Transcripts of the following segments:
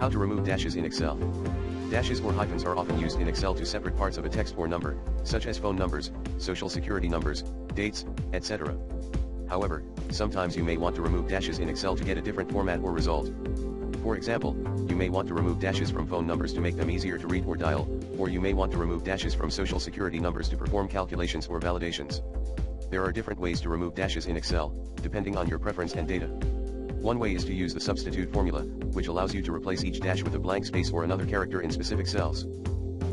How to remove dashes in Excel. Dashes or hyphens are often used in Excel to separate parts of a text or number, such as phone numbers, social security numbers, dates, etc. However, sometimes you may want to remove dashes in Excel to get a different format or result. For example, you may want to remove dashes from phone numbers to make them easier to read or dial, or you may want to remove dashes from social security numbers to perform calculations or validations. There are different ways to remove dashes in Excel, depending on your preference and data. One way is to use the substitute formula, which allows you to replace each dash with a blank space or another character in specific cells.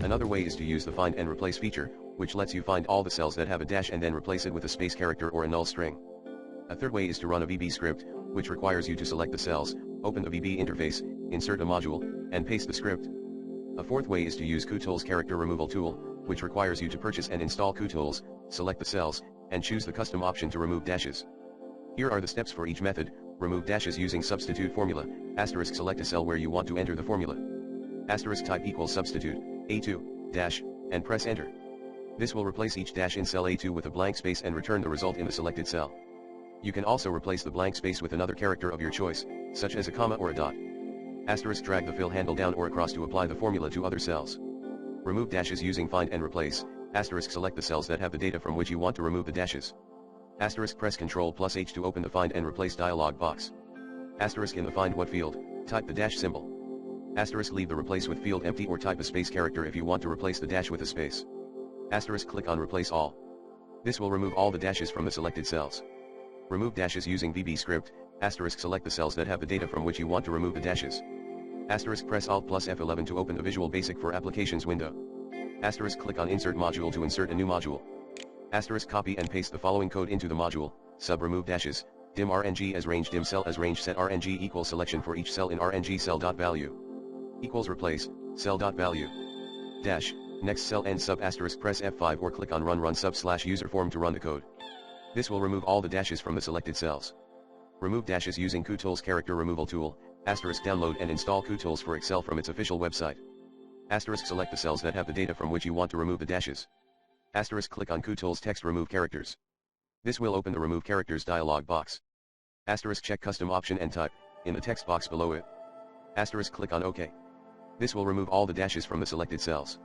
Another way is to use the find and replace feature, which lets you find all the cells that have a dash and then replace it with a space character or a null string. A third way is to run a VB script, which requires you to select the cells, open the VB interface, insert a module, and paste the script. A fourth way is to use QTools character removal tool, which requires you to purchase and install QTools, select the cells, and choose the custom option to remove dashes. Here are the steps for each method. Remove dashes using substitute formula, *, select a cell where you want to enter the formula. * type equals substitute, A2, dash, and press enter. This will replace each dash in cell A2 with a blank space and return the result in the selected cell. You can also replace the blank space with another character of your choice, such as a comma or a dot. * drag the fill handle down or across to apply the formula to other cells. Remove dashes using find and replace, * select the cells that have the data from which you want to remove the dashes. * press Ctrl+H to open the find and replace dialog box. * in the find what field, type the dash symbol. * leave the replace with field empty or type a space character if you want to replace the dash with a space. * click on replace all. This will remove all the dashes from the selected cells. Remove dashes using VB script, * select the cells that have the data from which you want to remove the dashes. * press Alt plus F11 to open the Visual Basic for Applications window. * click on Insert Module to insert a new module. * copy and paste the following code into the module, sub remove dashes, dim RNG as range dim cell as range set RNG equals selection for each cell in RNG cell dot value. Equals replace, cell dot value. Dash, next cell end sub * press F5 or click on run sub / user form to run the code. This will remove all the dashes from the selected cells. Remove dashes using QTools character removal tool, * download and install QTools for Excel from its official website. * select the cells that have the data from which you want to remove the dashes. * click on QTools text remove characters. This will open the remove characters dialog box. * check custom option and type, in the text box below it. * click on OK. This will remove all the dashes from the selected cells.